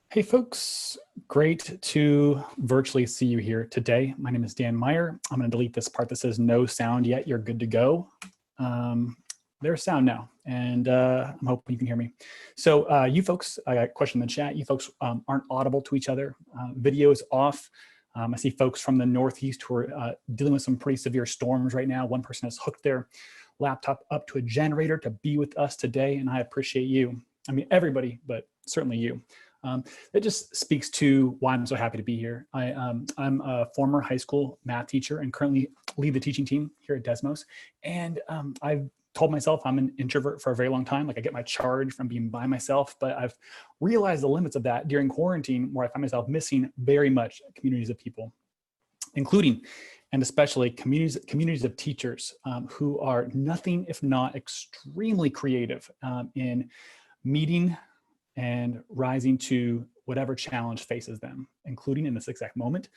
Hey folks, great to virtually see you here today. My name is Dan Meyer. I'm going to delete this part that says no sound yet. You're good to go. There's sound now, and I'm hoping you can hear me. So you folks, I got a question in the chat. You folks aren't audible to each other. Video is off. I see folks from the Northeast who are dealing with some pretty severe storms right now. One person has hooked their laptop up to a generator to be with us today, and I appreciate you. I mean, everybody, but certainly you. It just speaks to why I'm so happy to be here. I'm a former high school math teacher and currently lead the teaching team here at Desmos. And I've told myself I'm an introvert for a very long time. Like I get my charge from being by myself, but I've realized the limits of that during quarantine, where I find myself missing very much communities of people, including and especially communities of teachers who are nothing if not extremely creative in meeting and rising to whatever challenge faces them, including in this exact moment,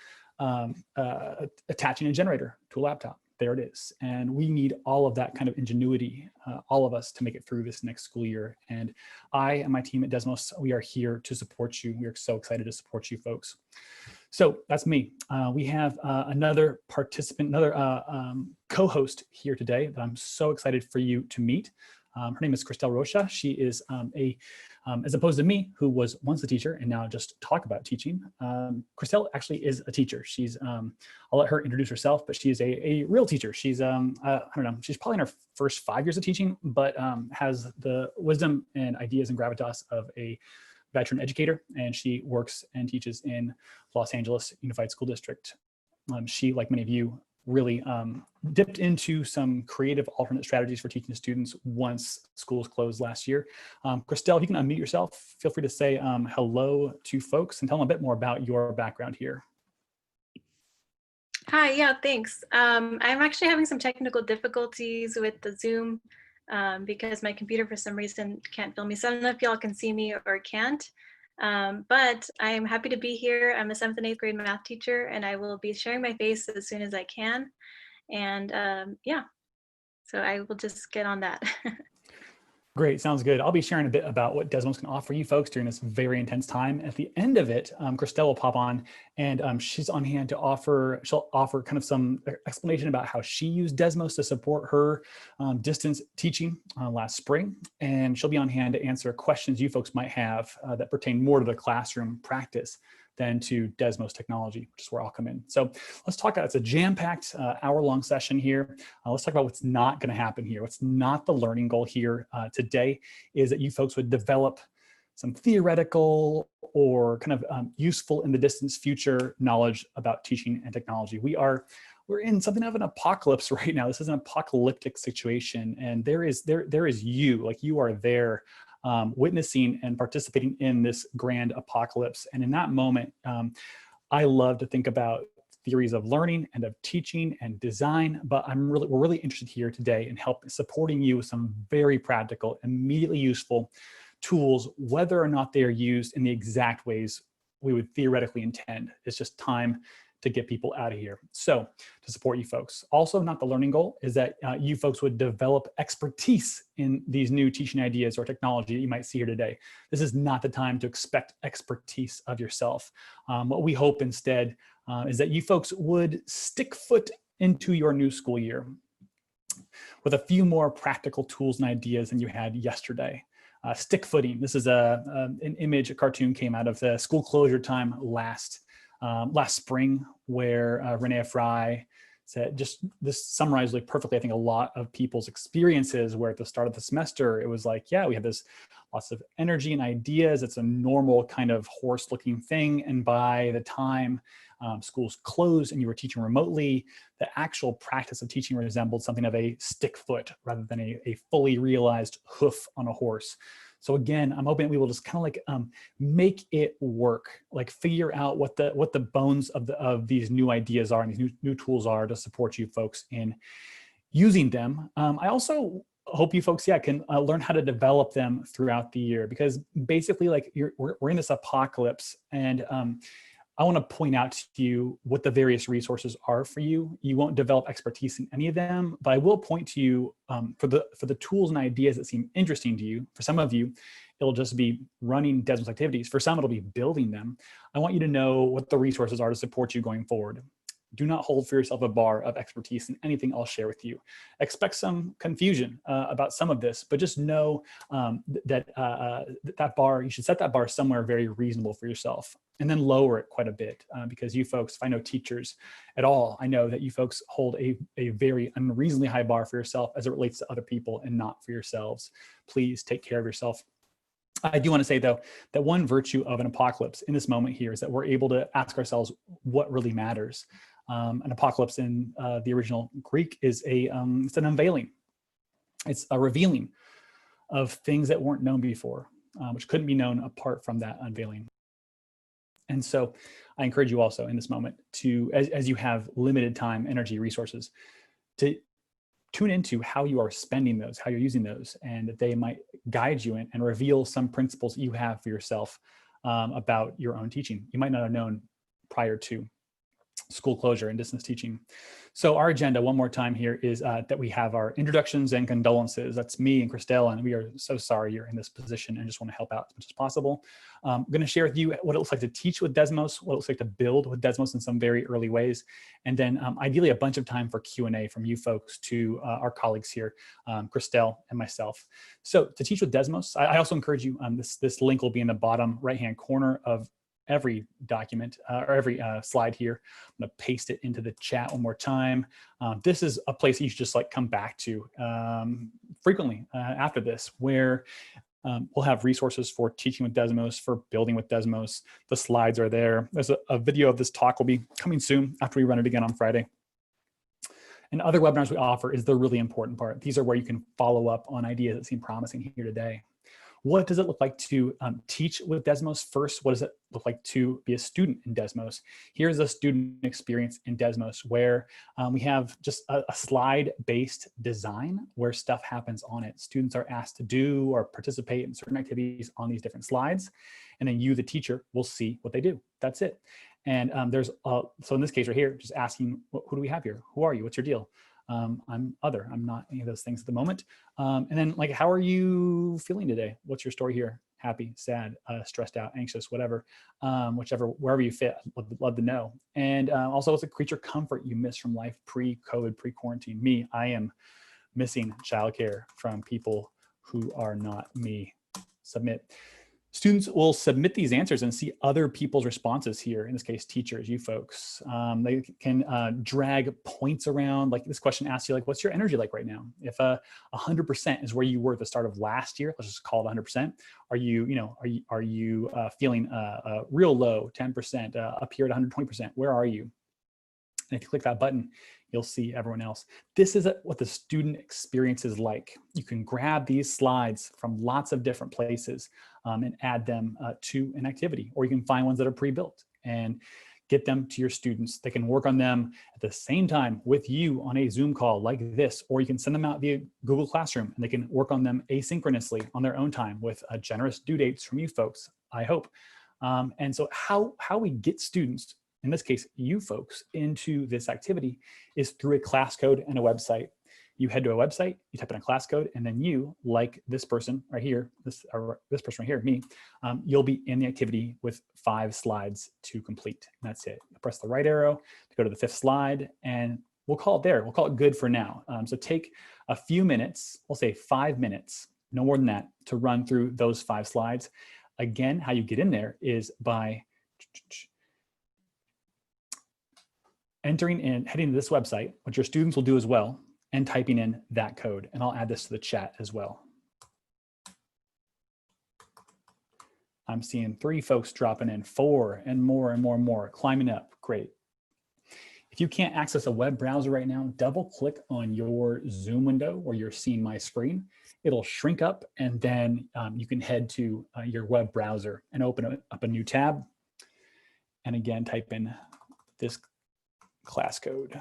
attaching a generator to a laptop. There it is. And we need all of that kind of ingenuity, all of us, to make it through this next school year. And I and my team at Desmos, we are here to support you. We are so excited to support you folks. So that's me. We have another participant, another co-host here today that I'm so excited for you to meet. Her name is Christelle Rocha. She is as opposed to me, who was once a teacher and now just talk about teaching. Christelle actually is a teacher. She's, I'll let her introduce herself, but she is a real teacher. She's, I don't know, she's probably in her first 5 years of teaching, but has the wisdom and ideas and gravitas of a veteran educator. And she works and teaches in Los Angeles Unified School District. She, like many of you, really dipped into some creative alternate strategies for teaching students once schools closed last year. Christelle, if you can unmute yourself, feel free to say hello to folks and tell them a bit more about your background here. Hi, yeah, thanks. I'm actually having some technical difficulties with the Zoom because my computer for some reason can't film me. So I don't know if y'all can see me or can't. But I'm happy to be here. I'm a 7th and 8th grade math teacher, and I will be sharing my face as soon as I can. And yeah, so I will just get on that. Great, sounds good. I'll be sharing a bit about what Desmos can offer you folks during this very intense time. At the end of it, Christelle will pop on, and she's on hand to offer, she'll offer kind of some explanation about how she used Desmos to support her distance teaching last spring. And she'll be on hand to answer questions you folks might have that pertain more to the classroom practice than to Desmos technology, which is where I'll come in. So let's talk about, it's a jam-packed hour-long session here. Let's talk about what's not gonna happen here. What's not the learning goal here today is that you folks would develop some theoretical or kind of useful in the distance future knowledge about teaching and technology. We're in something of an apocalypse right now. This is an apocalyptic situation, and there is you, like you are there witnessing and participating in this grand apocalypse. And in that moment, I love to think about theories of learning and of teaching and design, but we're really interested here today in supporting you with some very practical, immediately useful tools, whether or not they are used in the exact ways we would theoretically intend. It's just time to get people out of here. So to support you folks. Also, not the learning goal is that you folks would develop expertise in these new teaching ideas or technology that you might see here today. This is not the time to expect expertise of yourself. What we hope instead is that you folks would stick foot into your new school year with a few more practical tools and ideas than you had yesterday. Stick footing. This is an image, a cartoon came out of the school closure time last spring, where Renee Fry said, just this summarized really perfectly, I think, a lot of people's experiences where at the start of the semester, it was like, yeah, we have this lots of energy and ideas. It's a normal kind of horse looking thing. And by the time schools closed and you were teaching remotely, the actual practice of teaching resembled something of a stick foot rather than a fully realized hoof on a horse. So again, I'm hoping we will just kind of like make it work, like figure out what the bones of these new ideas are and these new tools are to support you folks in using them. I also hope you folks, can learn how to develop them throughout the year, because basically, like we're in this apocalypse, and I want to point out to you what the various resources are for you. You won't develop expertise in any of them, but I will point to you for the tools and ideas that seem interesting to you. For some of you, it'll just be running Desmos activities. For some, it'll be building them. I want you to know what the resources are to support you going forward. Do not hold for yourself a bar of expertise in anything I'll share with you. Expect some confusion about some of this, but just know that bar, you should set that bar somewhere very reasonable for yourself, and then lower it quite a bit, because you folks, if I know teachers at all, I know that you folks hold a very unreasonably high bar for yourself as it relates to other people and not for yourselves. Please take care of yourself. I do want to say, though, that one virtue of an apocalypse in this moment here is that we're able to ask ourselves what really matters. An apocalypse in the original Greek is it's an unveiling. It's a revealing of things that weren't known before, which couldn't be known apart from that unveiling. And so I encourage you also in this moment to, as you have limited time, energy, resources, to tune into how you are spending those, how you're using those, and that they might guide you and reveal some principles you have for yourself about your own teaching you might not have known prior to school closure and distance teaching. So our agenda, one more time here, is that we have our introductions and condolences. That's me and Christelle, and we are so sorry you're in this position and just want to help out as much as possible. I'm going to share with you what it looks like to teach with Desmos, what it looks like to build with Desmos in some very early ways, and then ideally a bunch of time for Q&A from you folks to our colleagues here, Christelle and myself. So to teach with Desmos, I also encourage you, this link will be in the bottom right-hand corner of every document or every slide here. I'm gonna paste it into the chat one more time. This is a place that you should just like come back to frequently after this, where we'll have resources for teaching with Desmos, for building with Desmos. The slides are there. There's a video of this talk will be coming soon after we run it again on Friday. And other webinars we offer is the really important part. These are where you can follow up on ideas that seem promising here today. What does it look like to teach with Desmos first? What does it look like to be a student in Desmos? Here's a student experience in Desmos where we have just a slide-based design where stuff happens on it. Students are asked to do or participate in certain activities on these different slides. And then you, the teacher, will see what they do. That's it. And so in this case right here, just asking, who do we have here? Who are you? What's your deal? I'm other. I'm not any of those things at the moment. And then like, how are you feeling today? What's your story here? Happy, sad, stressed out, anxious, whatever, wherever you fit, would love to know. And also, what's a creature comfort you miss from life pre-COVID, pre-quarantine? Me, I am missing childcare from people who are not me. Submit. Students will submit these answers and see other people's responses here, in this case, teachers, you folks. They can drag points around. Like this question asks you, like, what's your energy like right now? If 100% is where you were at the start of last year, let's just call it 100%. Are you feeling real low, 10%, up here at 120%? Where are you? And if you click that button, you'll see everyone else. This is what the student experience is like. You can grab these slides from lots of different places and add them to an activity, or you can find ones that are pre-built and get them to your students. They can work on them at the same time with you on a Zoom call like this, or you can send them out via Google Classroom and they can work on them asynchronously on their own time with generous due dates from you folks, I hope. And so how we get students, in this case, you folks, into this activity is through a class code and a website. You head to a website, you type in a class code, and then you, like this person right here, this person right here, me, you'll be in the activity with 5 slides to complete. And that's it. You press the right arrow to go to the 5th slide, and we'll call it there. We'll call it good for now. So take a few minutes, we'll say 5 minutes, no more than that, to run through those 5 slides. Again, how you get in there is by entering in, heading to this website, which your students will do as well, and typing in that code. And I'll add this to the chat as well. I'm seeing 3 folks dropping in, 4 and more and more and more, climbing up. Great. If you can't access a web browser right now, double click on your Zoom window where you're seeing my screen. It'll shrink up, and then you can head to your web browser and open up a new tab. And again, type in this class code.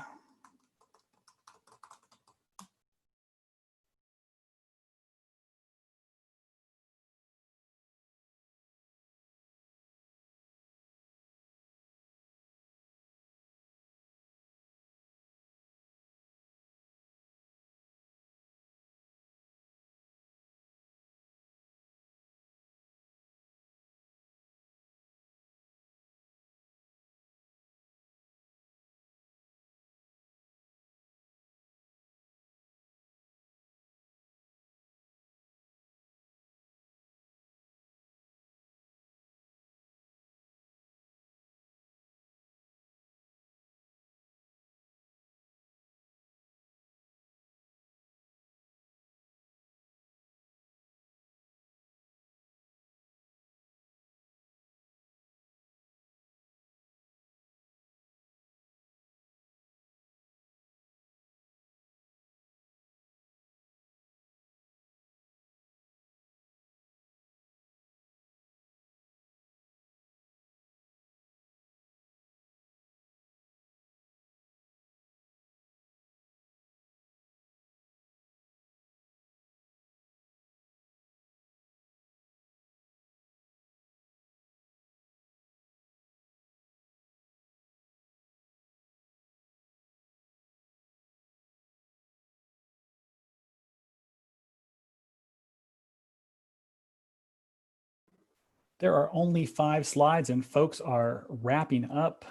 There are only 5 slides and folks are wrapping up.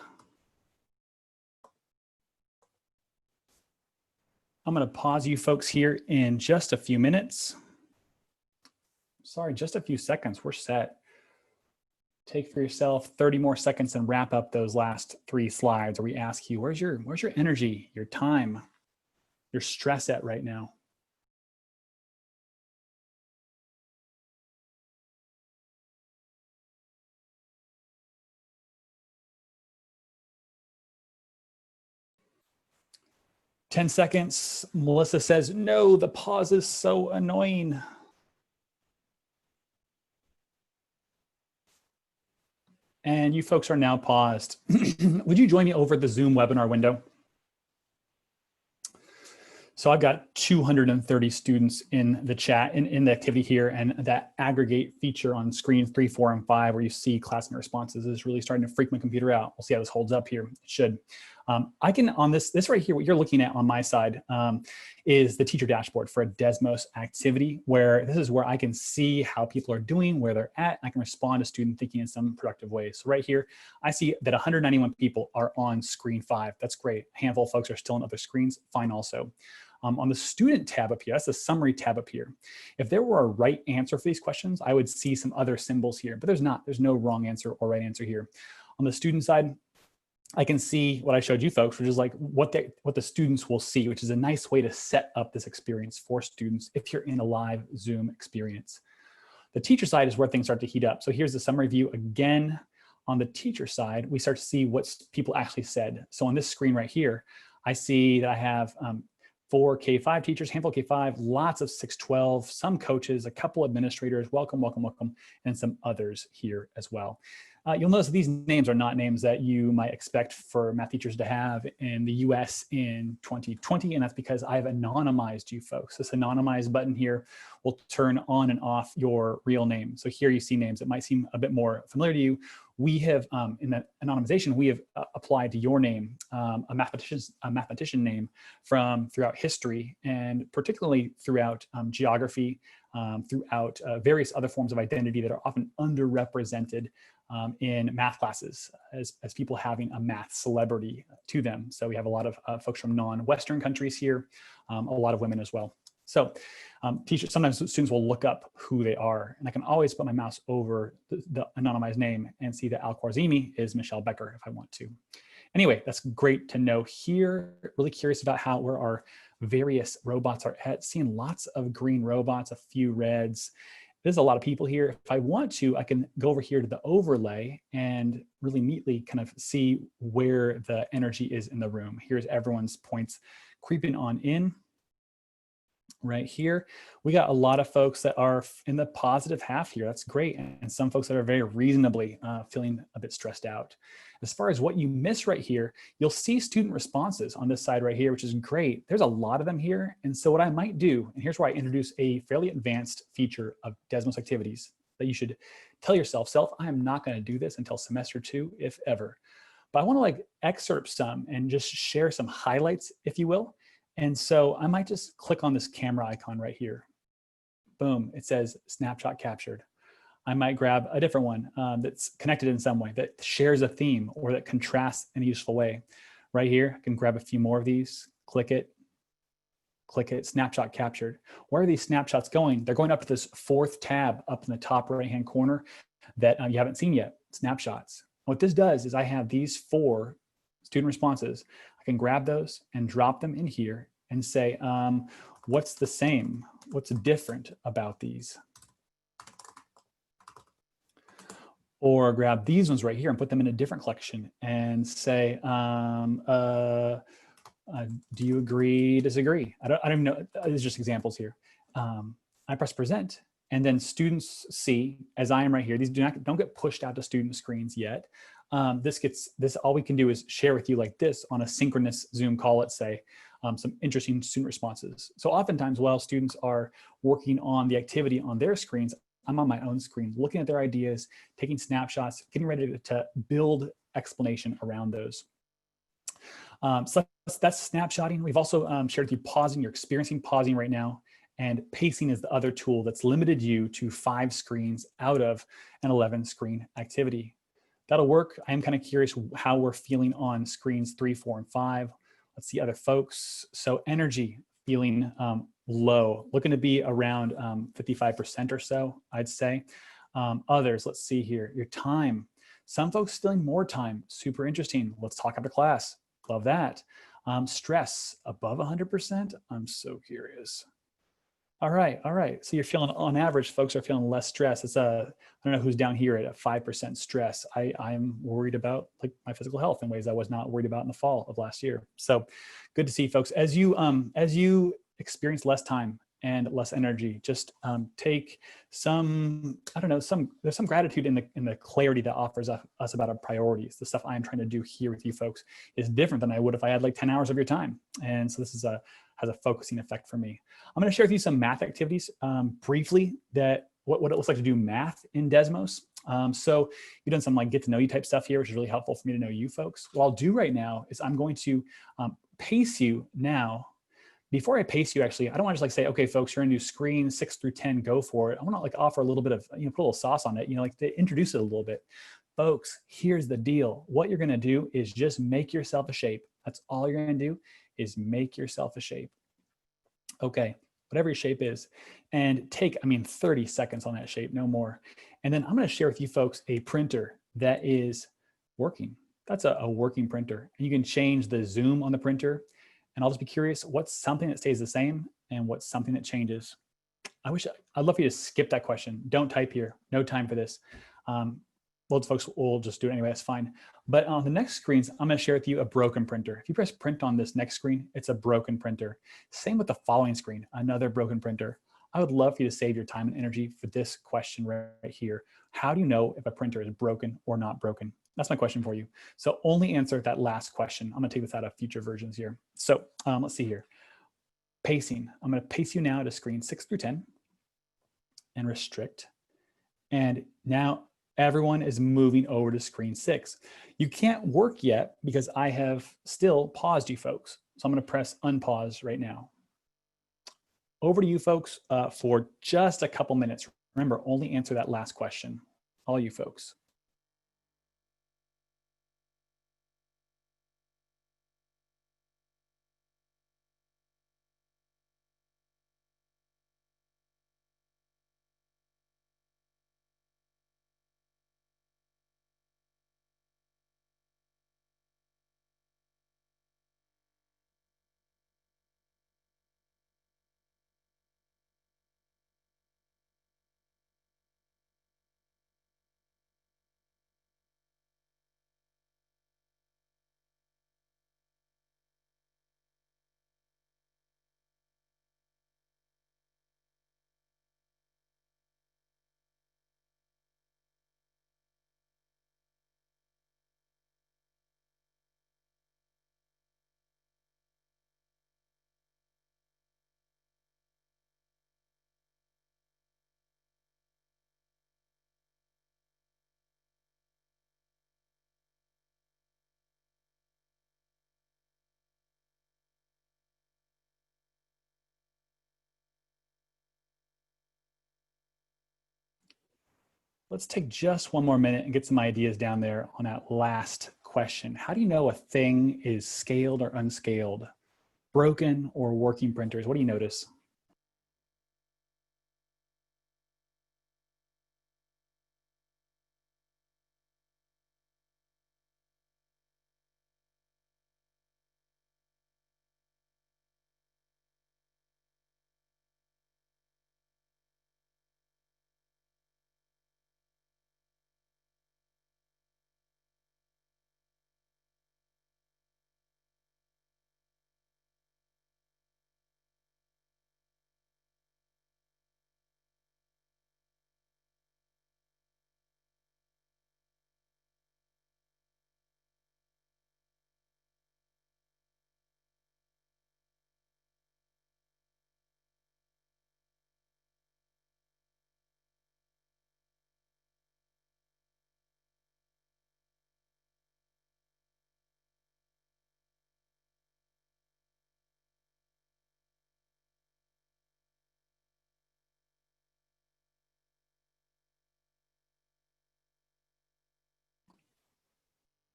I'm going to pause you folks here in just a few minutes. Sorry, just a few seconds. We're set. Take for yourself 30 more seconds and wrap up those last 3 slides where we ask you, where's your energy, your time, your stress at right now? Ten seconds. Melissa says, no, the pause is so annoying. And you folks are now paused. Would you join me over at the Zoom webinar window? So I've got 230 students in the chat, in the activity here, and that aggregate feature on screens 3, 4, and 5, where you see classmate responses, is really starting to freak my computer out. We'll see how this holds up here. It should. I can, on this right here, what you're looking at on my side is the teacher dashboard for a Desmos activity, where this is where I can see how people are doing, where they're at. I can respond to student thinking in some productive ways. So right here, I see that 191 people are on screen 5. That's great. A handful of folks are still on other screens. Fine also. On the student tab up here, that's the summary tab up here. If there were a right answer for these questions, I would see some other symbols here, but there's not. There's no wrong answer or right answer here. On the student side, I can see what I showed you folks, which is like what the students will see, which is a nice way to set up this experience for students if you're in a live Zoom experience. The teacher side is where things start to heat up. So here's the summary view again. On the teacher side, we start to see what people actually said. So on this screen right here, I see that I have 4 K-5 teachers, handful of K-5, lots of 6-12, some coaches, a couple administrators, welcome, welcome, welcome, and some others here as well. You'll notice that these names are not names that you might expect for math teachers to have in the US in 2020, and that's because I've anonymized you folks. This anonymize button here will turn on and off your real name. So here you see names that might seem a bit more familiar to you. We have, in that anonymization, we have applied to your name a mathematician name from throughout history, and particularly throughout geography, throughout various other forms of identity that are often underrepresented in math classes as people having a math celebrity to them. So we have a lot of folks from non-Western countries here, a lot of women as well. So teachers, sometimes students will look up who they are, and I can always put my mouse over the anonymized name and see that Al-Khwarizmi is Michelle Becker if I want to. Anyway, that's great to know here. Really curious about where our various robots are at. Seeing lots of green robots, a few reds. There's a lot of people here. If I want to, I can go over here to the overlay and really neatly kind of see where the energy is in the room. Here's everyone's points creeping on in. Right here, we got a lot of folks that are in the positive half here. That's great. And some folks that are very reasonably feeling a bit stressed out. As far as what you miss right here, you'll see student responses on this side right here, which is great. There's a lot of them here. And so what I might do, and here's where I introduce a fairly advanced feature of Desmos activities that you should tell yourself, I am not going to do this until semester 2, if ever. But I want to like excerpt some and just share some highlights, if you will. And so I might just click on this camera icon right here. Boom, it says snapshot captured. I might grab a different one that's connected in some way, that shares a theme or that contrasts in a useful way. Right here, I can grab a few more of these, click it, snapshot captured. Where are these snapshots going? They're going up to this 4th tab up in the top right-hand corner that you haven't seen yet, snapshots. What this does is I have these 4 student responses. I can grab those and drop them in here and say, what's the same? What's different about these? Or grab these ones right here and put them in a different collection and say, do you agree, disagree? I don't even know, it's just examples here. I press present, and then students see, as I am right here, these don't get pushed out to student screens yet. This all we can do is share with you like this on a synchronous Zoom call, let's say, some interesting student responses. So oftentimes while students are working on the activity on their screens, I'm on my own screen, looking at their ideas, taking snapshots, getting ready to build explanation around those. So that's snapshotting. We've also shared with you pausing. You're experiencing pausing right now. And pacing is the other tool that's limited you to 5 screens out of an 11 screen activity. That'll work. I am kind of curious how we're feeling on screens 3, 4, and 5. Let's see other folks. So energy, feeling low, looking to be around 55% or so, I'd say. Others, let's see here, your time. Some folks feeling more time, super interesting. Let's talk after class, love that. Stress, above 100%, I'm so curious. All right, all right. So you're feeling, on average, folks are feeling less stress. It's I don't know who's down here at a 5% stress. I'm worried about like my physical health in ways I was not worried about in the fall of last year. So good to see, folks. As you experience less time and less energy, just take some, I don't know, there's some gratitude in the clarity that offers us about our priorities. The stuff I'm trying to do here with you folks is different than I would if I had like 10 hours of your time. And so this is has a focusing effect for me. I'm going to share with you some math activities briefly, that what it looks like to do math in Desmos. So you've done some like get to know you type stuff here, which is really helpful for me to know you folks. What I'll do right now is I'm going to pace you now. Before I pace you, actually, I don't want to just like say, okay, folks, you're going to do screen 6 through 10, go for it. I want to like offer a little bit of, put a little sauce on it, like to introduce it a little bit. Folks, here's the deal. What you're going to do is just make yourself a shape. That's all you're going to do is make yourself a shape. Okay, whatever your shape is, and take, 30 seconds on that shape, no more. And then I'm going to share with you folks a printer that is working. That's a working printer. And you can change the zoom on the printer. And I'll just be curious, what's something that stays the same and what's something that changes? I'd love for you to skip that question. Don't type here. No time for this. Loads of folks will just do it anyway. That's fine. But on the next screens, I'm going to share with you a broken printer. If you press print on this next screen, it's a broken printer. Same with the following screen, another broken printer. I would love for you to save your time and energy for this question right here. How do you know if a printer is broken or not broken? That's my question for you. So only answer that last question. I'm going to take this out of future versions here. So let's see here. Pacing. I'm going to pace you now to screen 6 through 10 and restrict. And now everyone is moving over to screen 6. You can't work yet because I have still paused you folks. So I'm going to press unpause right now. Over to you folks for just a couple minutes. Remember, only answer that last question. All you folks. Let's take just one more minute and get some ideas down there on that last question. How do you know a thing is scaled or unscaled, broken or working printers? What do you notice?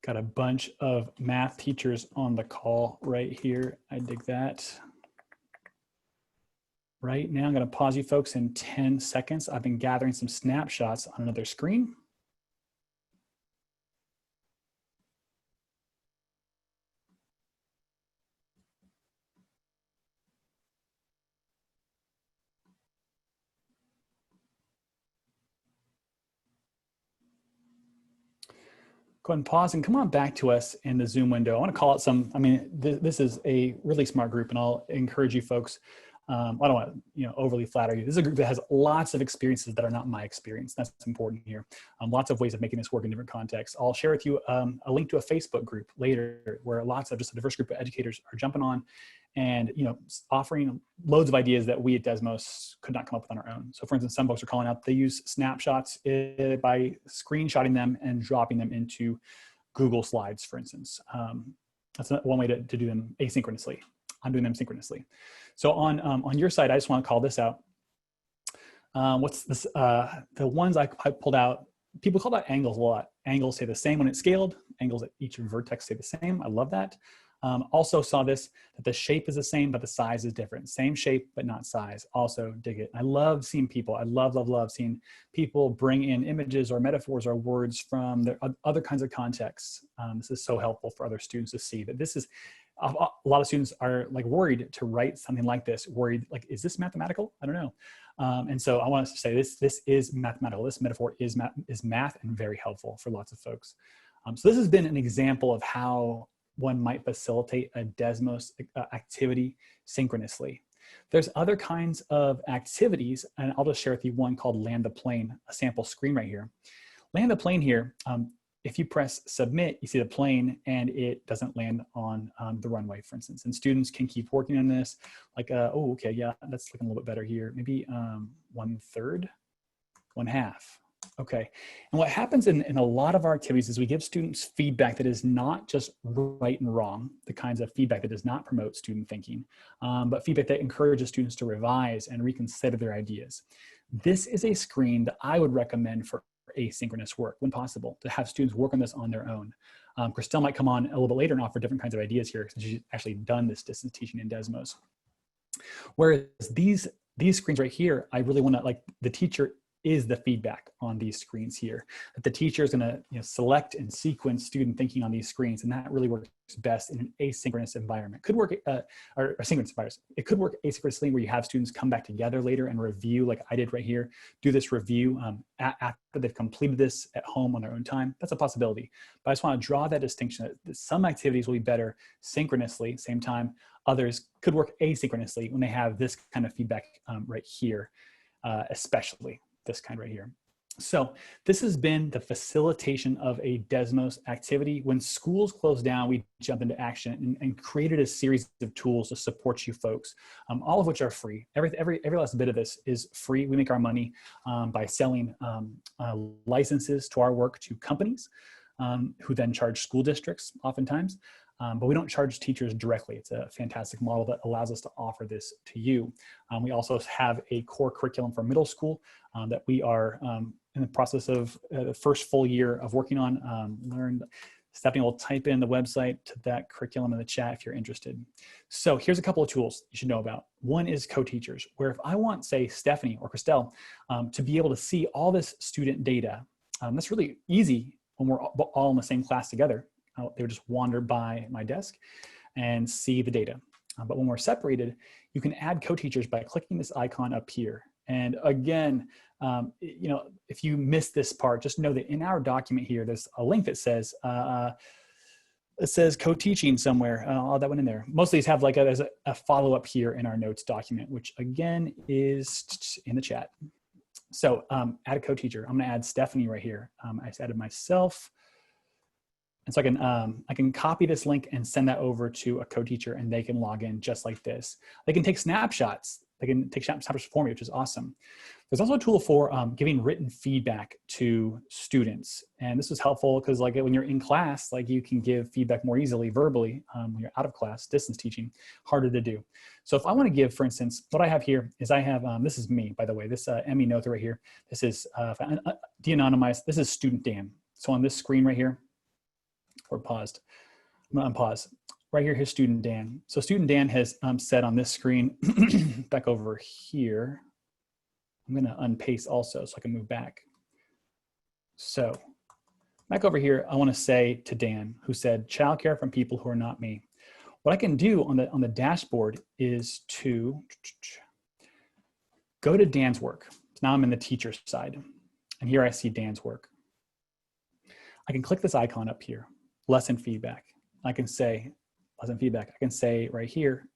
Got a bunch of math teachers on the call right here. I dig that. Right now, I'm going to pause you folks in 10 seconds. I've been gathering some snapshots on another screen. Go ahead and pause and come on back to us in the Zoom window. I want to call out some, I mean, this is a really smart group, and I'll encourage you folks. I don't want to, overly flatter you. This is a group that has lots of experiences that are not my experience. That's important here. Lots of ways of making this work in different contexts. I'll share with you a link to a Facebook group later where lots of just a diverse group of educators are jumping on and, offering loads of ideas that we at Desmos could not come up with on our own. So for instance, some folks are calling out, they use snapshots by screenshotting them and dropping them into Google Slides, for instance. That's one way to do them asynchronously. I'm doing them synchronously. So on your side, I just want to call this out. What's this? The ones I pulled out, people call out angles a lot. Angles stay the same when it's scaled. Angles at each vertex stay the same. I love that. Also saw this, that the shape is the same, but the size is different. Same shape, but not size. Also dig it. I love seeing people. I love seeing people bring in images or metaphors or words from their other kinds of contexts. This is so helpful for other students to see that this is, a lot of students are like worried to write something like this, worried like, is this mathematical? I don't know. And so I want us to say this is mathematical. This metaphor is math and very helpful for lots of folks. So this has been an example of how one might facilitate a Desmos activity synchronously. There's other kinds of activities, and I'll just share with you one called Land the Plane, a sample screen right here. Land the Plane here, if you press submit, you see the plane and it doesn't land on the runway, for instance. And students can keep working on this, like, oh, okay, yeah, that's looking a little bit better here. Maybe 1/3, 1/2. Okay, and what happens in a lot of our activities is we give students feedback that is not just right and wrong, the kinds of feedback that does not promote student thinking, but feedback that encourages students to revise and reconsider their ideas. This is a screen that I would recommend for asynchronous work when possible, to have students work on this on their own. Christelle might come on a little bit later and offer different kinds of ideas here, since she's actually done this distance teaching in Desmos. Whereas these screens right here, I really want to, like, the teacher is the feedback on these screens here. That the teacher is going to select and sequence student thinking on these screens, and that really works best in an asynchronous environment. Could work, or a synchronous environment. It could work asynchronously where you have students come back together later and review, like I did right here, do this review after they've completed this at home on their own time. That's a possibility. But I just want to draw that distinction that some activities will be better synchronously, same time. Others could work asynchronously when they have this kind of feedback right here, especially this kind right here. So this has been the facilitation of a Desmos activity. When schools closed down, we jumped into action and created a series of tools to support you folks, all of which are free. Every last bit of this is free. We make our money by selling licenses to our work to companies who then charge school districts oftentimes. But we don't charge teachers directly. It's a fantastic model that allows us to offer this to you. We also have a core curriculum for middle school that we are in the process of the first full year of working on. Stephanie will type in the website to that curriculum in the chat if you're interested. So here's a couple of tools you should know about. One is Coteachers, where if I want, say, Stephanie or Christelle to be able to see all this student data, that's really easy when we're all in the same class together. They would just wander by my desk and see the data. But when we're separated, you can add co-teachers by clicking this icon up here. And again, if you missed this part, just know that in our document here, there's a link that says co-teaching somewhere. All that went in there. Most of these have like there's a follow-up here in our notes document, which again is in the chat. So add a co-teacher. I'm gonna add Stephanie right here. I just added myself. And so I can copy this link and send that over to a co-teacher, and they can log in just like this. They can take snapshots. They can take snapshots for me, which is awesome. There's also a tool for giving written feedback to students. And this is helpful because like when you're in class, like you can give feedback more easily verbally. When you're out of class, distance teaching, harder to do. So if I want to give, for instance, what I have here is I have, this is me, by the way, this Emmy Noether right here. This is de-anonymized. This is student Dan. So on this screen right here, before it paused. I'm gonna unpause. Right here, here's student Dan. So student Dan has said on this screen, back over here, I'm gonna unpaste also so I can move back. So back over here, I wanna say to Dan, who said, childcare from people who are not me. What I can do on the dashboard is to go to Dan's work. So now I'm in the teacher side, and here I see Dan's work. I can click this icon up here, lesson feedback. I can say, lesson feedback. I can say right here,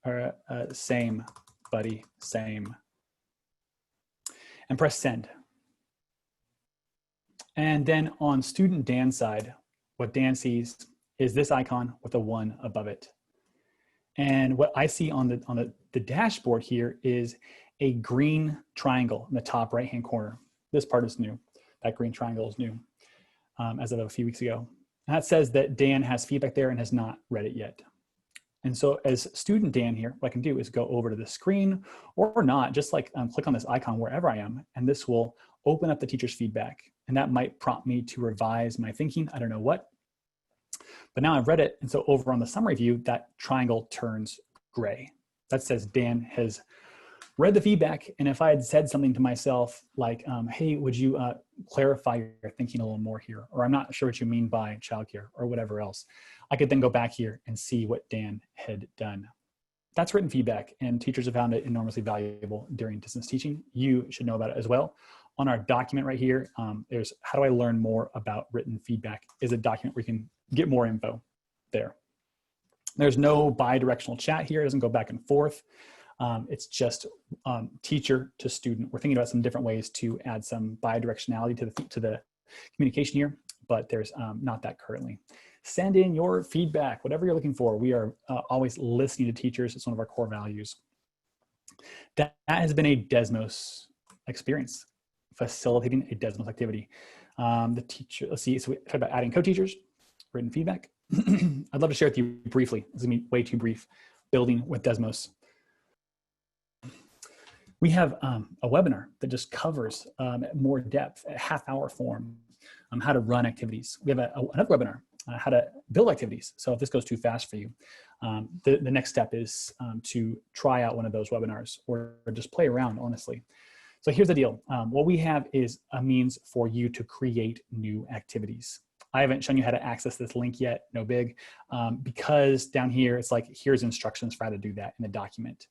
same, buddy, same, and press send. And then on student Dan's side, what Dan sees is this icon with a 1 above it. And what I see on the dashboard here is a green triangle in the top right-hand corner. This part is new. That green triangle is new as of a few weeks ago. And that says that Dan has feedback there and has not read it yet. And so as student Dan here, what I can do is go over to the screen or not, just like click on this icon wherever I am, and this will open up the teacher's feedback. And that might prompt me to revise my thinking, I don't know what. But now I've read it, and so over on the summary view, that triangle turns gray. That says Dan has read the feedback, and if I had said something to myself like, hey, would you clarify your thinking a little more here? Or I'm not sure what you mean by childcare or whatever else. I could then go back here and see what Dan had done. That's written feedback, and teachers have found it enormously valuable during distance teaching. You should know about it as well. On our document right here, there's how do I learn more about written feedback is a document where you can get more info there. There's no bi-directional chat here. It doesn't go back and forth. It's just teacher to student. We're thinking about some different ways to add some bi-directionality to the communication here, but there's not that currently. Send in your feedback, whatever you're looking for. We are always listening to teachers. It's one of our core values. That has been a Desmos experience, facilitating a Desmos activity. The teacher, let's see, so we talked about adding co-teachers, written feedback. I'd love to share with you briefly. This is gonna be way too brief. Building with Desmos. We have a webinar that just covers more depth, a half-hour form, how to run activities. We have another webinar, how to build activities. So if this goes too fast for you, the next step is to try out one of those webinars or just play around, honestly. So here's the deal. What we have is a means for you to create new activities. I haven't shown you how to access this link yet, no big, because down here, it's like, here's instructions for how to do that in the document.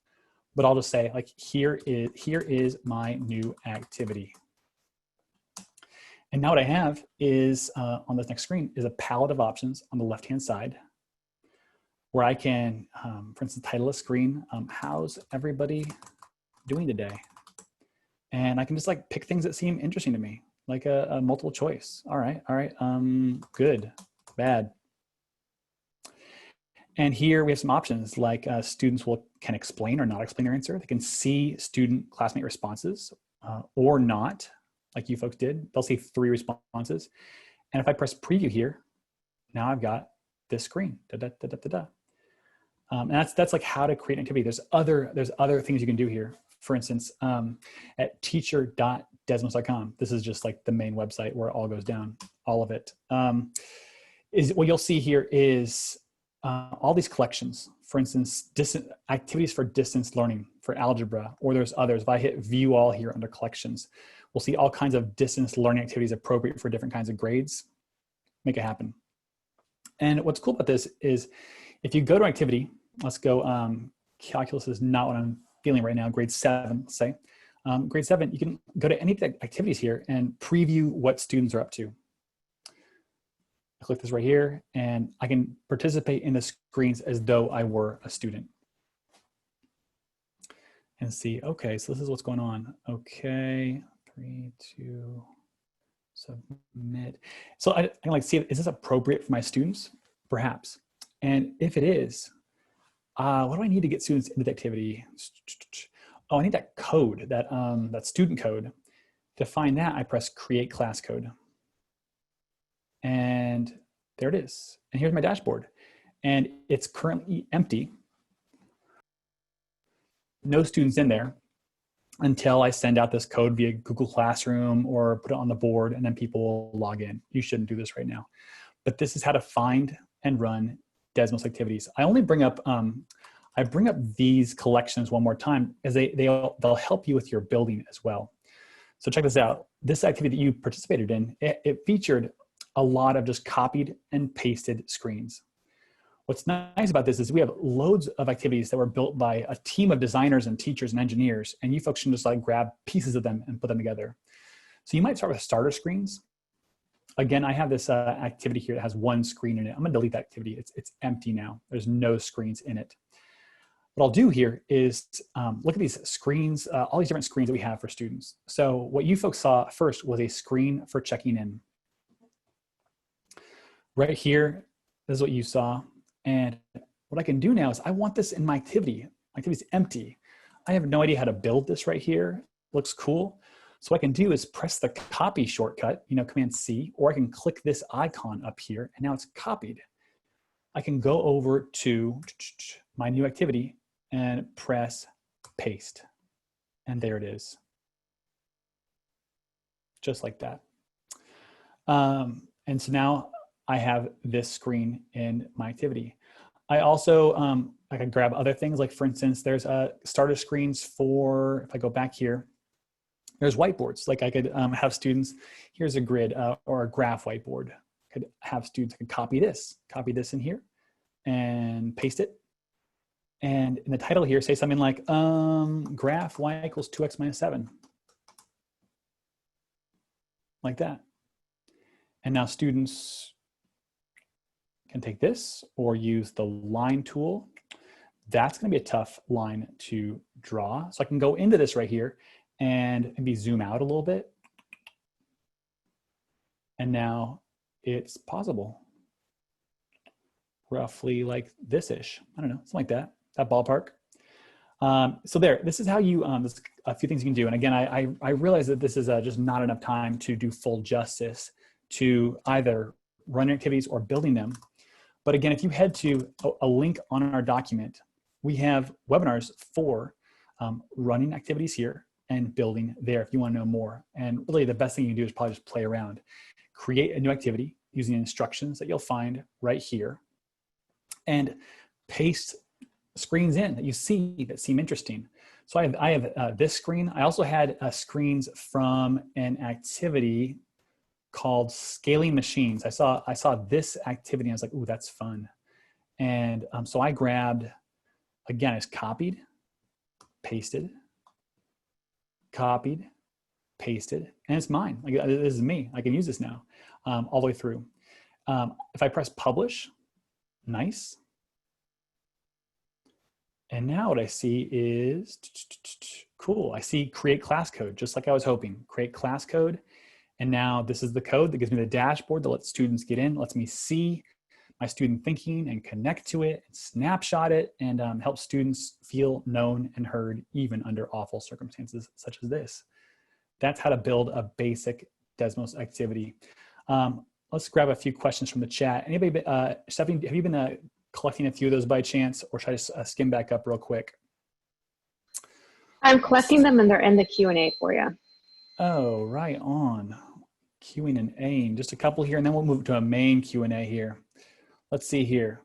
But I'll just say, like, here is my new activity. And now what I have is, on this next screen, is a palette of options on the left-hand side, where I can, for instance, title a screen, how's everybody doing today? And I can just like pick things that seem interesting to me, like a multiple choice. All right, good, bad. And here we have some options like students can explain or not explain their answer. They can see student classmate responses or not, like you folks did. They'll see 3 responses. And if I press preview here, now I've got this screen. And that's like how to create an activity. There's other things you can do here. For instance, at teacher.desmos.com, this is just like the main website where it all goes down, all of it. Is what you'll see here is all these collections. For instance, activities for distance learning for algebra, or there's others. If I hit view all here under collections, we'll see all kinds of distance learning activities appropriate for different kinds of grades. Make it happen. And what's cool about this is if you go to activity, let's go, calculus is not what I'm feeling right now, grade 7, let's say. Grade 7, you can go to any of the activities here and preview what students are up to. I click this right here, and I can participate in the screens as though I were a student. And see, okay, so this is what's going on. Okay, 3, 2, submit. So I can like see, is this appropriate for my students? Perhaps. And if it is, what do I need to get students into the activity? Oh, I need that code, that student code. To find that, I press create class code. And there it is. And here's my dashboard. And it's currently empty. No students in there until I send out this code via Google Classroom or put it on the board, and then people will log in. You shouldn't do this right now. But this is how to find and run Desmos activities. I only bring up, I bring up these collections one more time as they'll help you with your building as well. So check this out. This activity that you participated in, it featured a lot of just copied and pasted screens. What's nice about this is we have loads of activities that were built by a team of designers and teachers and engineers, and you folks can just like grab pieces of them and put them together. So you might start with starter screens. Again, I have this activity here that has one screen in it. I'm gonna delete that activity. It's empty now. There's no screens in it. What I'll do here is look at these screens, all these different screens that we have for students. So what you folks saw first was a screen for checking in. Right here, this is what you saw. And what I can do now is I want this in my activity. My activity is empty. I have no idea how to build this right here. Looks cool. So what I can do is press the copy shortcut, Command C, or I can click this icon up here and now it's copied. I can go over to my new activity and press paste. And there it is. Just like that. And so now I have this screen in my activity. I also, I can grab other things, like for instance, there's starter screens for, if I go back here, there's whiteboards. Like I could have students, here's a grid or a graph whiteboard. I could have students, I could copy this in here and paste it. And in the title here, say something like graph y equals 2x minus 7. Like that. And now students can take this or use the line tool. That's going to be a tough line to draw. So I can go into this right here and maybe zoom out a little bit. And now it's possible. Roughly like this-ish. I don't know, something like that ballpark. So there, this is how you, there's a few things you can do. And again, I realize that this is just not enough time to do full justice to either running activities or building them. But again, if you head to a link on our document, we have webinars for running activities here and building there if you want to know more. And really the best thing you can do is probably just play around. Create a new activity using the instructions that you'll find right here and paste screens in that you see that seem interesting. So I have this screen. I also had screens from an activity called scaling machines. I saw this activity and I was like, ooh, that's fun. And so I grabbed, again, it's copied, pasted, copied, pasted, and it's mine. Like, this is me. I can use this now all the way through. If I press publish, nice. And now what I see is, cool, I see create class code, just like I was hoping. Create class code. And now this is the code that gives me the dashboard that lets students get in, lets me see my student thinking and connect to it, and snapshot it, and help students feel known and heard even under awful circumstances such as this. That's how to build a basic Desmos activity. Let's grab a few questions from the chat. Anybody, Stephanie, have you been collecting a few of those by chance, or should I just skim back up real quick? I'm collecting them and they're in the Q&A for you. Oh, right on. Queuing and Aing. Just a couple here, and then we'll move to a main Q&A here. Let's see here.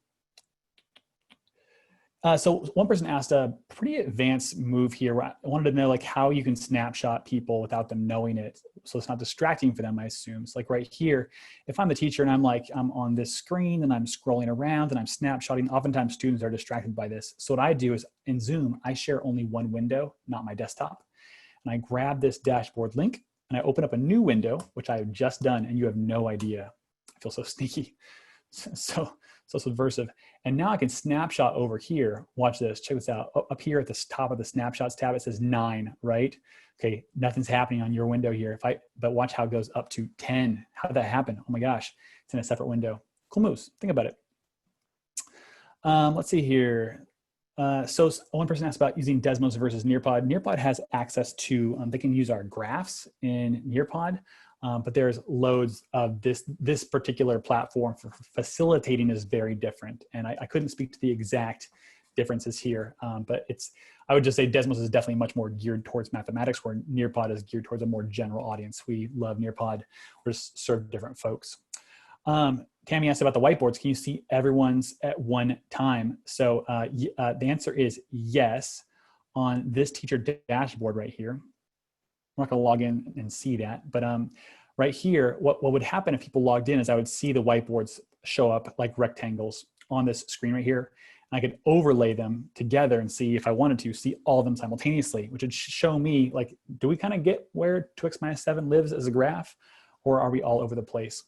So one person asked a pretty advanced move here. I wanted to know like how you can snapshot people without them knowing it, so it's not distracting for them, I assume. So like right here, if I'm the teacher and I'm on this screen and I'm scrolling around and I'm snapshotting, oftentimes students are distracted by this. So what I do is in Zoom, I share only one window, not my desktop. And I grab this dashboard link and I open up a new window, which I have just done, and you have no idea. I feel so sneaky, so subversive. And now I can snapshot over here. Watch this, check this out. Up here at the top of the snapshots tab, it says 9, right? Okay, nothing's happening on your window here. But watch how it goes up to 10. How did that happen? Oh my gosh, it's in a separate window. Cool moves, think about it. Let's see here. So one person asked about using Desmos versus Nearpod. Nearpod has access to, they can use our graphs in Nearpod, but there's loads of this particular platform for facilitating is very different. And I couldn't speak to the exact differences here, but I would just say Desmos is definitely much more geared towards mathematics, where Nearpod is geared towards a more general audience. We love Nearpod, we're just serve different folks. Tammy asked about the whiteboards. Can you see everyone's at one time? So the answer is yes on this teacher dashboard right here. I'm not going to log in and see that, but right here, what would happen if people logged in is I would see the whiteboards show up like rectangles on this screen right here. And I could overlay them together and see if I wanted to see all of them simultaneously, which would show me like, do we kind of get where 2x-7 lives as a graph, or are we all over the place?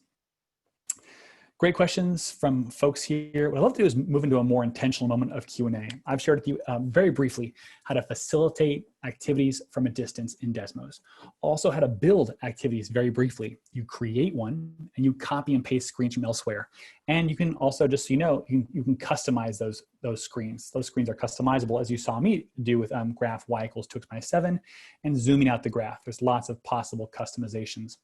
Great questions from folks here. What I'd love to do is move into a more intentional moment of Q&A. I've shared with you very briefly how to facilitate activities from a distance in Desmos. Also how to build activities very briefly. You create one and you copy and paste screens from elsewhere. And you can also, just so you know, you can customize those screens. Those screens are customizable, as you saw me do with graph y equals 2x-7 and zooming out the graph. There's lots of possible customizations.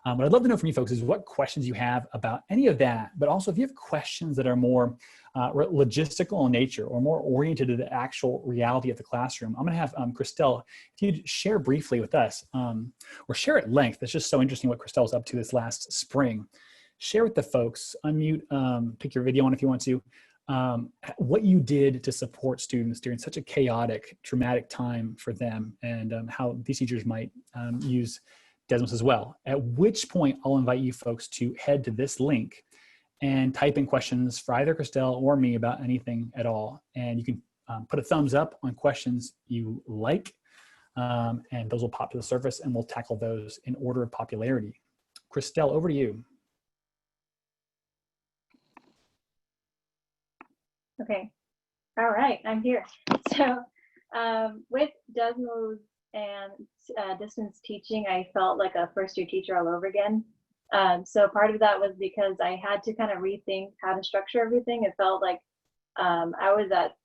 What I'd love to know from you folks is what questions you have about any of that, but also if you have questions that are more logistical in nature or more oriented to the actual reality of the classroom. I'm going to have Christelle, if you'd share briefly with us or share at length. It's just so interesting what Christelle's up to this last spring. Share with the folks, unmute, pick your video on if you want to, what you did to support students during such a chaotic, traumatic time for them, and how these teachers might use Desmos as well. At which point I'll invite you folks to head to this link and type in questions for either Christelle or me about anything at all. And you can put a thumbs up on questions you like, and those will pop to the surface and we'll tackle those in order of popularity. Christelle, over to you. Okay, all right, I'm here. So with Desmos and distance teaching, I felt like a first-year teacher all over again. So part of that was because I had to kind of rethink how to structure everything. It felt like I was at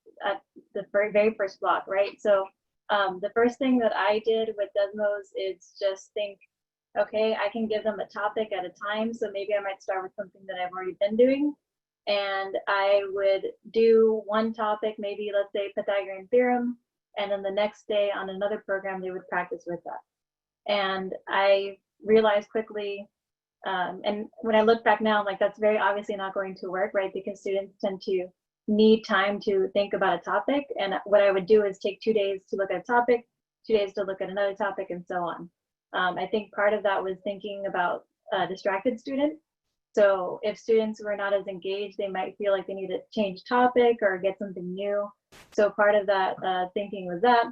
the very first block, right? So the first thing that I did with Desmos is just think, okay, I can give them a topic at a time. So maybe I might start with something that I've already been doing. And I would do one topic, maybe let's say Pythagorean theorem, and then the next day on another program, they would practice with that. And I realized quickly, and when I look back now, I'm like, that's very obviously not going to work, right? Because students tend to need time to think about a topic. And what I would do is take 2 days to look at a topic, 2 days to look at another topic, and so on. I think part of that was thinking about a distracted student. So if students were not as engaged, they might feel like they need to change topic or get something new. So part of that thinking was that.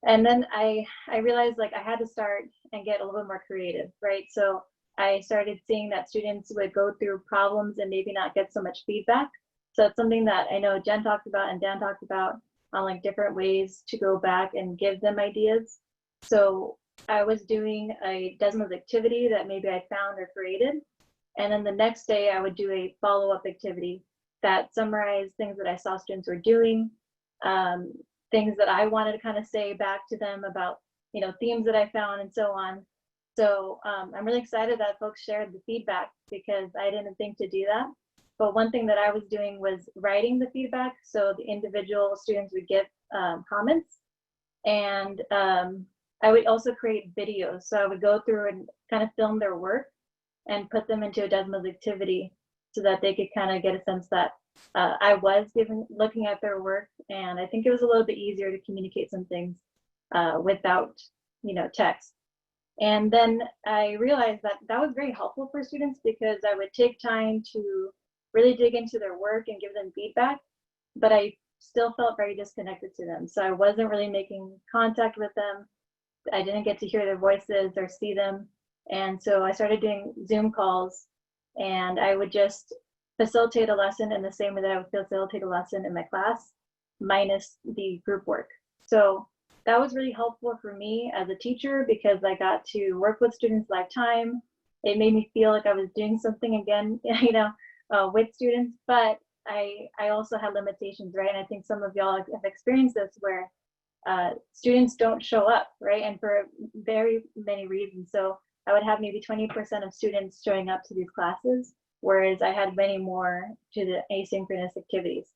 And then I realized like I had to start and get a little bit more creative, right? So I started seeing that students would go through problems and maybe not get so much feedback. So it's something that I know Jen talked about and Dan talked about on like different ways to go back and give them ideas. So I was doing a Desmos activity that maybe I found or created. And then the next day I would do a follow-up activity that summarized things that I saw students were doing, things that I wanted to kind of say back to them about, you know, themes that I found and so on. So I'm really excited that folks shared the feedback because I didn't think to do that. But one thing that I was doing was writing the feedback. So the individual students would give comments, and I would also create videos. So I would go through and kind of film their work and put them into a Desmos activity so that they could kind of get a sense that I was looking at their work. And I think it was a little bit easier to communicate some things without, you know, text. And then I realized that that was very helpful for students because I would take time to really dig into their work and give them feedback, but I still felt very disconnected to them. So I wasn't really making contact with them. I didn't get to hear their voices or see them. And so I started doing Zoom calls, and I would just facilitate a lesson in the same way that I would facilitate a lesson in my class, minus the group work. So that was really helpful for me as a teacher because I got to work with students lifetime. It made me feel like I was doing something again, you know, with students, but I also had limitations, right? And I think some of y'all have experienced this where students don't show up, right? And for very many reasons. So I would have maybe 20% of students showing up to these classes, whereas I had many more to the asynchronous activities.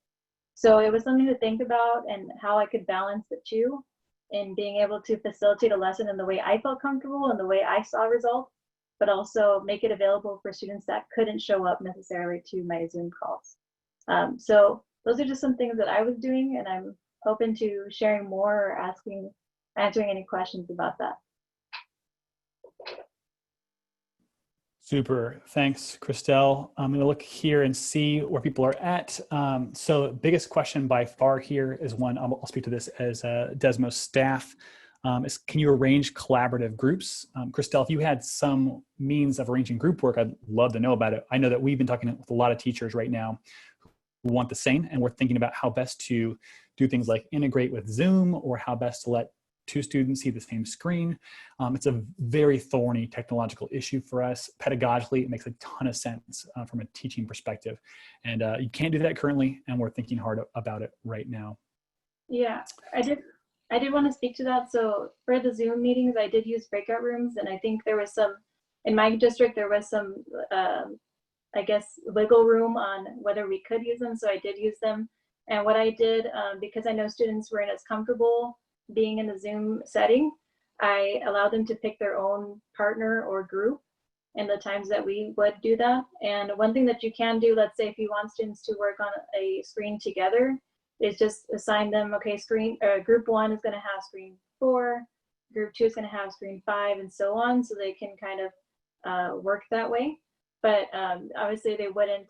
So it was something to think about and how I could balance the two in being able to facilitate a lesson in the way I felt comfortable and the way I saw results, but also make it available for students that couldn't show up necessarily to my Zoom calls. So those are just some things that I was doing, and I'm open to sharing more or answering any questions about that. Super. Thanks, Christelle. I'm going to look here and see where people are at. So the biggest question by far here is one, I'll speak to this as Desmos staff, is can you arrange collaborative groups? Christelle, if you had some means of arranging group work, I'd love to know about it. I know that we've been talking with a lot of teachers right now who want the same, and we're thinking about how best to do things like integrate with Zoom, or how best to let two students see the same screen. It's a very thorny technological issue for us. Pedagogically, it makes a ton of sense from a teaching perspective. And you can't do that currently, and we're thinking hard about it right now. Yeah, I did want to speak to that. So for the Zoom meetings, I did use breakout rooms, and I think there was some, in my district, there was some, I guess, wiggle room on whether we could use them. So I did use them. And what I did, because I know students weren't as comfortable being in the Zoom setting, I allowed them to pick their own partner or group and the times that we would do that. And one thing that you can do, let's say if you want students to work on a screen together, is just assign them, okay, group 1 is going to have screen 4, group 2 is going to have screen 5, and so on, so they can kind of work that way. But obviously they wouldn't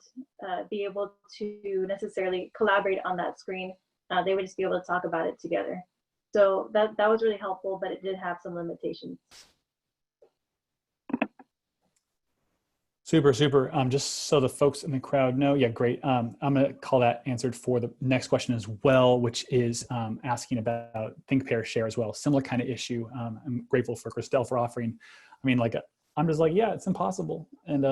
be able to necessarily collaborate on that screen. They would just be able to talk about it together. So that was really helpful, but it did have some limitations. Super, super. Just so the folks in the crowd know, yeah, great. I'm going to call that answered for the next question as well, which is asking about think, pair, share as well. Similar kind of issue. I'm grateful for Christelle for offering. I mean, like, I'm just like, yeah, it's impossible. And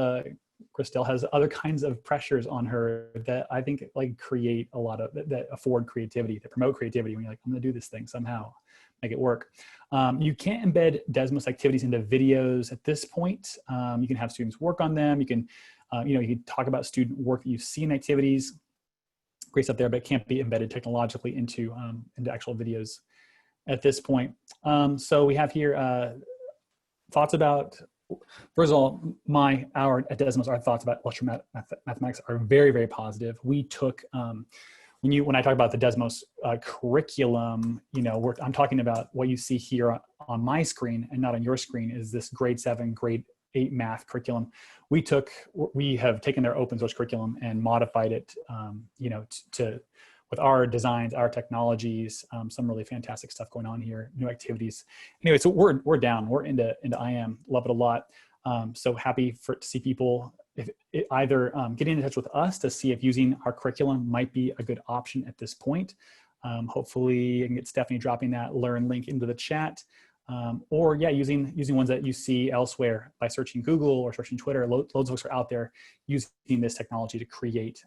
Christelle has other kinds of pressures on her that I think like create a lot of, that afford creativity, that promote creativity when you're like, I'm going to do this thing somehow, make it work. You can't embed Desmos activities into videos at this point. You can have students work on them. You can, you can talk about student work that you've seen in activities. Great stuff there, but it can't be embedded technologically into actual videos at this point. So we have here thoughts about, first of all, at Desmos, our thoughts about electromathematics are very, very positive. We took, when I talk about the Desmos curriculum, I'm talking about what you see here on my screen and not on your screen is this grade 7, grade 8 math curriculum. We have taken their open source curriculum and modified it, with our designs, our technologies, some really fantastic stuff going on here, new activities. Anyway, so we're down, we're into IM, love it a lot. So happy to see people either getting in touch with us to see if using our curriculum might be a good option at this point. Hopefully I can get Stephanie dropping that Learn link into the chat. Or yeah, using ones that you see elsewhere by searching Google or searching Twitter. Loads of folks are out there using this technology to create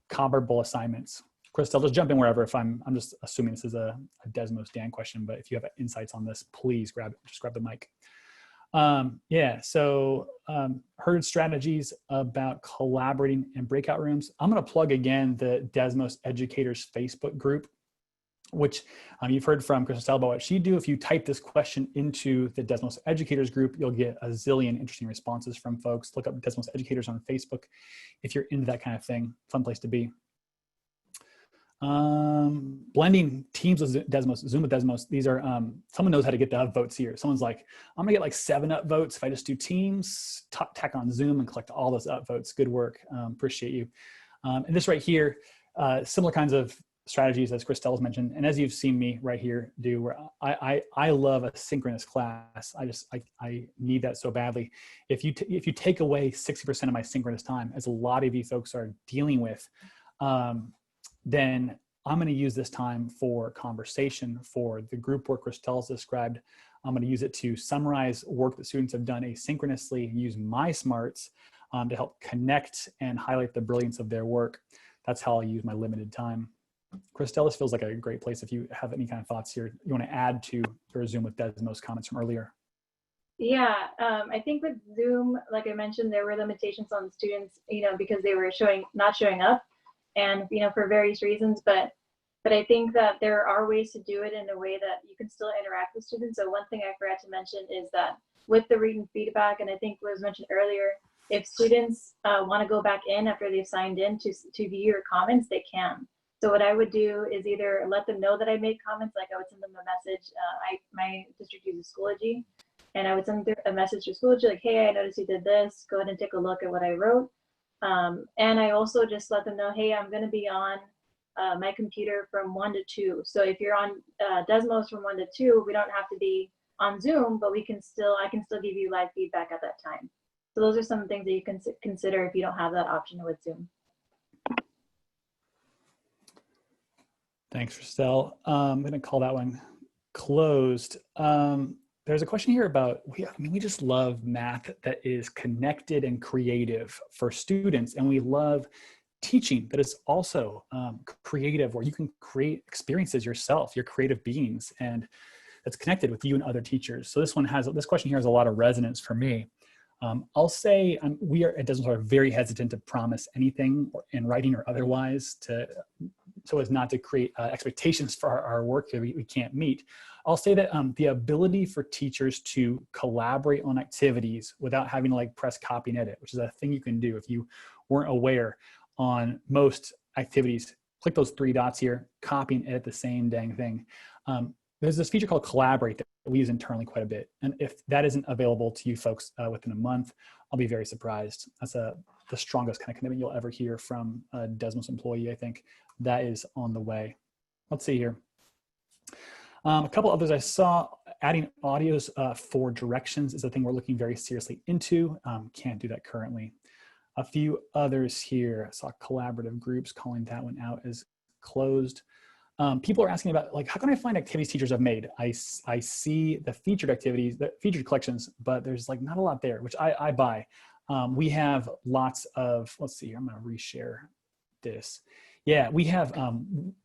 comparable assignments. Christelle, just jump in wherever. If I'm just assuming this is a Desmos Dan question, but if you have insights on this, please grab the mic. So heard strategies about collaborating in breakout rooms. I'm going to plug again the Desmos Educators Facebook group, which you've heard from Christelle about what she do. If you type this question into the Desmos Educators group, you'll get a zillion interesting responses from folks. Look up Desmos Educators on Facebook if you're into that kind of thing. Fun place to be. Blending teams with Desmos, Zoom with Desmos. These are, someone knows how to get the upvotes here. Someone's like, I'm gonna get like 7 upvotes if I just do teams, tack on Zoom and collect all those upvotes. Good work, appreciate you. And this right here, similar kinds of strategies as Christelle's mentioned. And as you've seen me right here do, where I love a synchronous class. I need that so badly. If you take away 60% of my synchronous time, as a lot of you folks are dealing with, then I'm going to use this time for conversation, for the group work Christelle's described. I'm going to use it to summarize work that students have done asynchronously and use my smarts to help connect and highlight the brilliance of their work. That's how I'll use my limited time. Christelle, this feels like a great place if you have any kind of thoughts here you want to add to your Zoom with Desmos comments from earlier. Yeah, I think with Zoom, like I mentioned, there were limitations on students, because they were not showing up, and for various reasons. But I think that there are ways to do it in a way that you can still interact with students. So one thing I forgot to mention is that with the written feedback, and I think what was mentioned earlier, if students want to go back in after they've signed in to view your comments, they can. So what I would do is either let them know that I made comments, like I would send them a message. My district uses Schoology, and I would send a message to Schoology like, hey, I noticed you did this. Go ahead and take a look at what I wrote. And I also just let them know, hey, I'm going to be on my computer from 1 to 2. So if you're on Desmos from 1 to 2, we don't have to be on Zoom, but I can still give you live feedback at that time. So those are some things that you can consider if you don't have that option with Zoom. Thanks, Christelle. I'm going to call that one closed. There's a question here about, we just love math that is connected and creative for students, and we love teaching that is also creative, where you can create experiences yourself, you're creative beings, and that's connected with you and other teachers. So this question here has a lot of resonance for me. I'll say we are at Desmos are very hesitant to promise anything in writing or otherwise so as not to create expectations for our work that we can't meet. I'll say that the ability for teachers to collaborate on activities without having to like press copy and edit, which is a thing you can do if you weren't aware, on most activities, click those 3 dots here, copy and edit the same dang thing. There's this feature called Collaborate that we use internally quite a bit. And if that isn't available to you folks within a month, I'll be very surprised. That's the strongest kind of commitment you'll ever hear from a Desmos employee, I think. That is on the way. Let's see here. A couple others I saw, adding audios for directions is a thing we're looking very seriously into. Can't do that currently. A few others here. I saw collaborative groups calling that one out as closed. People are asking about, like, how can I find activities teachers have made? I see the featured activities, the featured collections, but there's like not a lot there, which I buy. We have lots of, let's see here, I'm gonna reshare this. Yeah, we have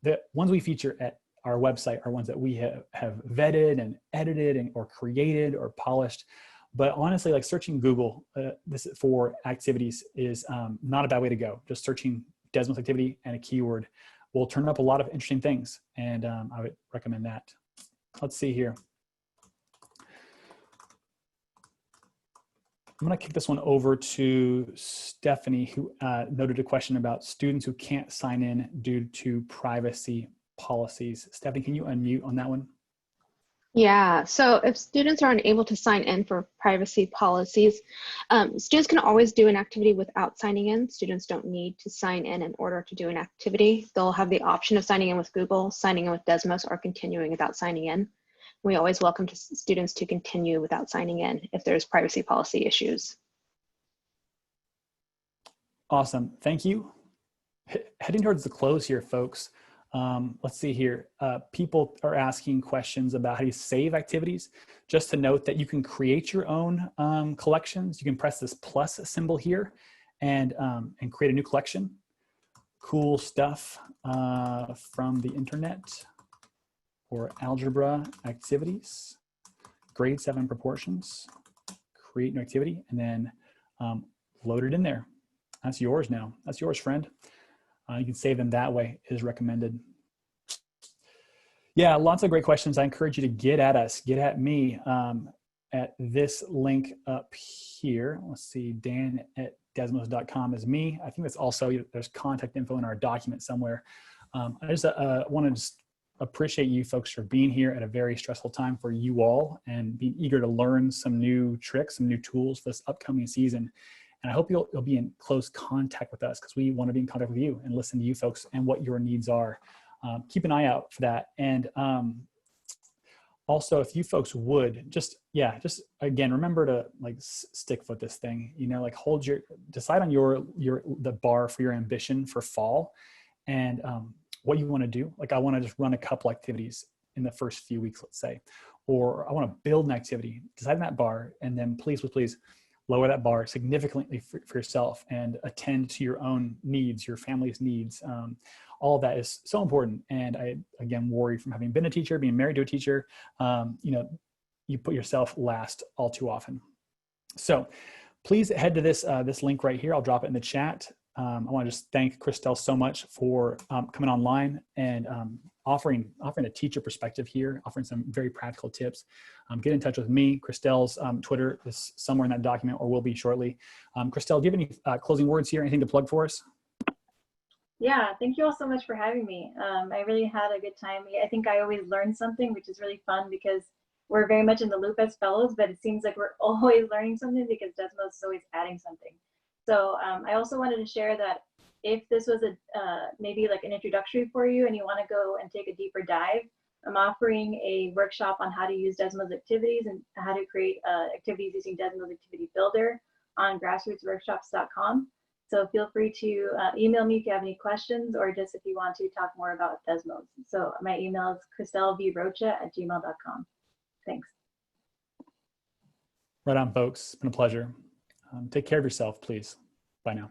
the ones we feature at our website are ones that we have vetted and edited or created or polished. But honestly, like searching Google this for activities is not a bad way to go. Just searching Desmos activity and a keyword will turn up a lot of interesting things. And I would recommend that. Let's see here. I'm gonna kick this one over to Stephanie, who noted a question about students who can't sign in due to privacy policies. Stephanie, can you unmute on that one? Yeah, so if students are unable to sign in for privacy policies, students can always do an activity without signing in. Students don't need to sign in order to do an activity. They'll have the option of signing in with Google, signing in with Desmos, or continuing without signing in. We always welcome students to continue without signing in if there's privacy policy issues. Awesome, thank you. Heading towards the close here, folks. Let's see here. People are asking questions about how do you save activities. Just to note that you can create your own collections. You can press this plus symbol here and create a new collection. Cool stuff from the internet or algebra activities, grade 7 proportions, create new activity, and then load it in there. That's yours now. That's yours, friend. You can save them that way, is recommended. Yeah, lots of great questions. I encourage you to get at us, get at me at this link up here. Let's see, dan@desmos.com is me. I think that's also, there's contact info in our document somewhere. I just want to just appreciate you folks for being here at a very stressful time for you all and being eager to learn some new tricks, some new tools for this upcoming season. And I hope you'll be in close contact with us because we want to be in contact with you and listen to you folks and what your needs are. Keep an eye out for that. And also, if you folks would just again, remember to like stick foot this thing, like decide on the bar for your ambition for fall and what you want to do. Like I want to just run a couple activities in the first few weeks, let's say, or I want to build an activity, decide on that bar, and then please lower that bar significantly for yourself and attend to your own needs, your family's needs. All of that is so important. And I, again, worry from having been a teacher, being married to a teacher, you put yourself last all too often. So please head to this link right here. I'll drop it in the chat. I want to just thank Christelle so much for coming online and offering a teacher perspective here, offering some very practical tips, get in touch with me. Christelle's Twitter is somewhere in that document or will be shortly. Christelle, do you have any closing words here? Anything to plug for us? Yeah, thank you all so much for having me. I really had a good time. I think I always learn something, which is really fun because we're very much in the loop as fellows, but it seems like we're always learning something because Desmos is always adding something. So I also wanted to share that if this was maybe like an introductory for you and you want to go and take a deeper dive, I'm offering a workshop on how to use Desmos activities and how to create activities using Desmos Activity Builder on grassrootsworkshops.com. So feel free to email me if you have any questions or just if you want to talk more about Desmos. So my email is christellevrocha@gmail.com. Thanks. Right on, folks. It's been a pleasure. Take care of yourself, please. Bye now.